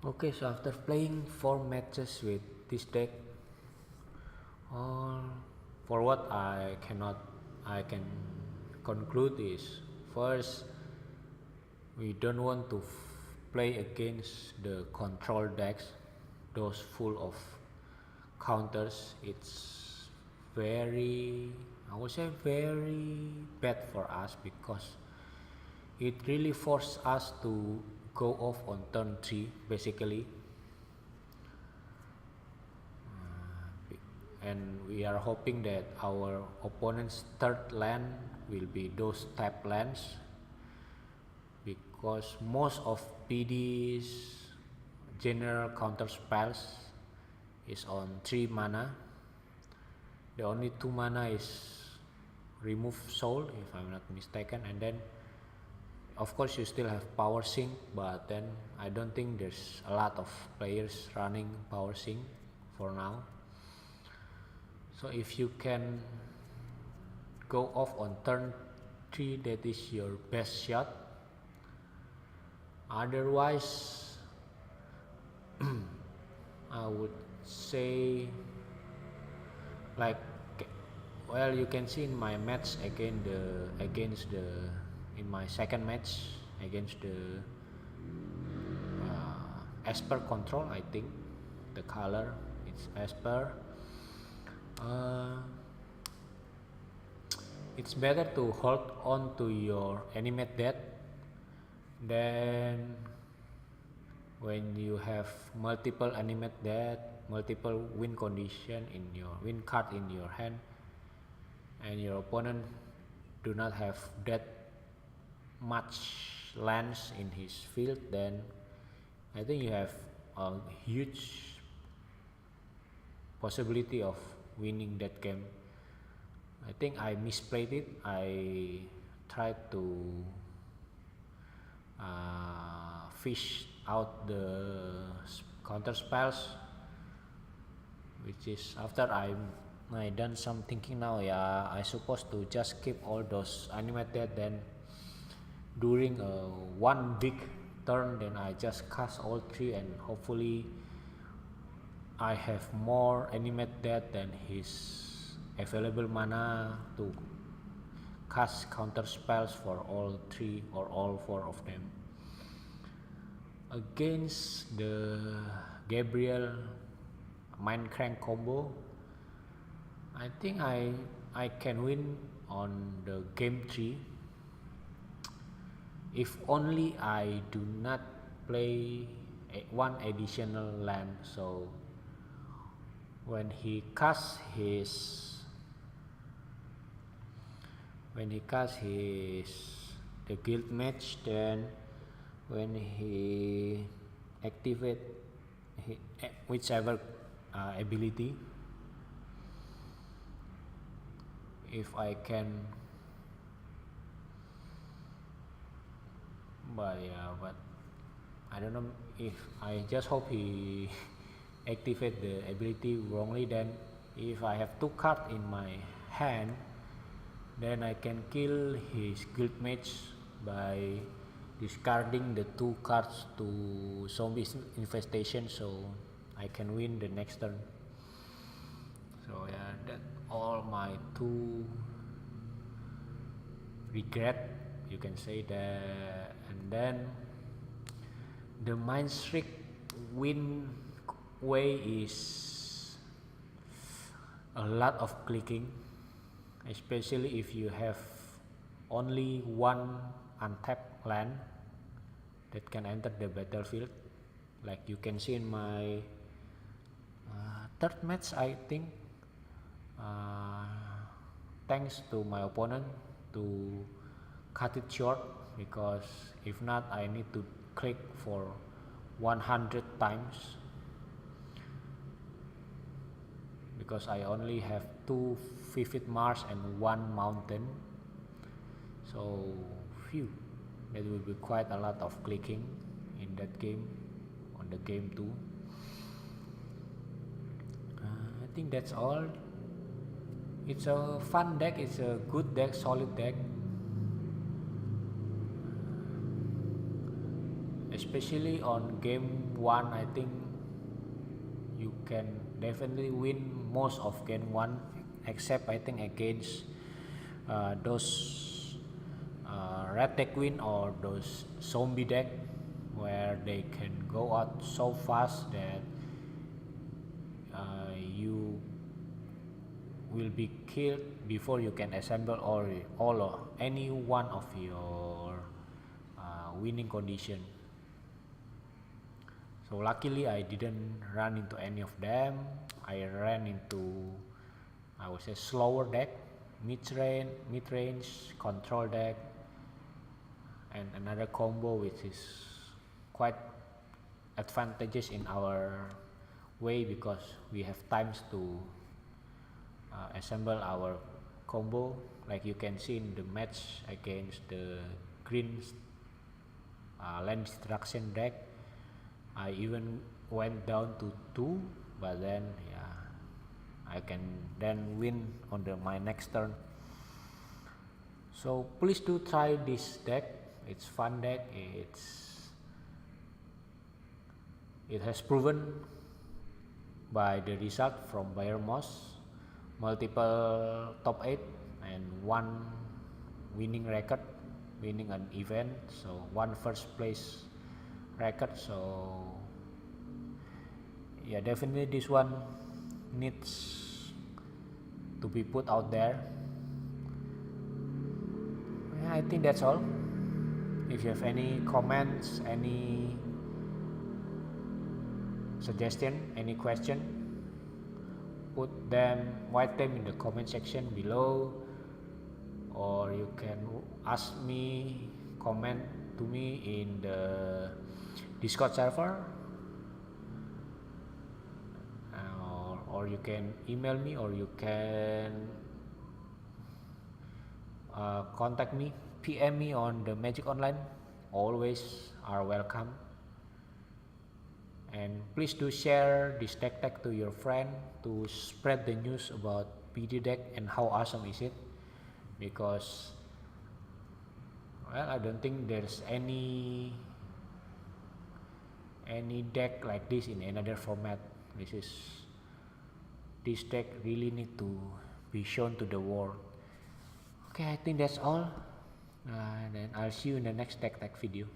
Okay, so after playing 4 matches with this deck, all for what I can conclude is first we don't want to play against the control decks, those full of counters. It's very, I would say, very bad for us because it really forced us to go off on turn 3 basically, and we are hoping that our opponent's third land will be those tap lands, because most of PD's general counter spells is on 3 mana. The only 2 mana is remove soul if I'm not mistaken, and then of course you still have power sync, but then I don't think there's a lot of players running power sync for now. So if you can go off on turn 3, that is your best shot. Otherwise I would say, like, well, you can see in my match against the in my second match against the Esper control, I think the color it's Esper. It's better to hold on to your animate death than when you have multiple animate death, multiple win condition in your win card in your hand, and your opponent do not have that much lands in his field. Then I think you have a huge possibility of winning that game. I think I misplayed it. I tried to fish out the counter spells, which is after I done some thinking now. Yeah, I supposed to just keep all those animated, then during one big turn then I just cast all 3, and hopefully I have more animate death than his available mana to cast counter spells for all 3 or all 4 of them. Against the Gabriel Mind Crank combo, I think I can win on the game 3 if only I do not play one additional land. So when he casts his the guild match, then when he activate whichever ability, if I can, but I don't know, if I just hope he activate the ability wrongly, then if I have 2 cards in my hand, then I can kill his guild mage by discarding the 2 cards to zombie infestation, so I can win the next turn. So yeah, that all my 2 regret, you can say that. And then the mind streak win way is a lot of clicking, especially if you have only one untapped land that can enter the battlefield. Like you can see in my third match, I think, thanks to my opponent to cut it short, because if not I need to click for 100 times, because I only have 2 vivid Mars and 1 mountain. So phew, that will be quite a lot of clicking in that game, on the game 2. I think that's all. It's a fun deck, it's a good deck, solid deck. especially on game 1. I think you can definitely win most of game 1, except I think against those red deck win or those zombie deck where they can go out so fast that you will be killed before you can assemble all or any one of your winning condition. So luckily I didn't run into any of them. I ran into, I would say, slower deck, mid-range control deck, and another combo which is quite advantageous in our way because we have times to assemble our combo. Like you can see in the match against the green land destruction deck, I even went down to 2, but then I can then win on my next turn. So please do try this deck. It's fun deck. It has proven by the result from Bayer Moss, multiple top 8 and 1 winning record, winning an event, so 1 first place record. So yeah, definitely this one needs to be put out there. Yeah, I think that's all. If you have any comments, any suggestion, any question, write them in the comment section below, or you can ask me, comment to me in the Discord server, or you can email me, or you can contact me, PM me on the Magic Online. Always are welcome. And please do share this deck tag to your friend to spread the news about PD deck and how awesome is it, because well, I don't think there's any deck like this in another format. This deck really need to be shown to the world. Okay, I think that's all. Then I'll see you in the next deck tag video.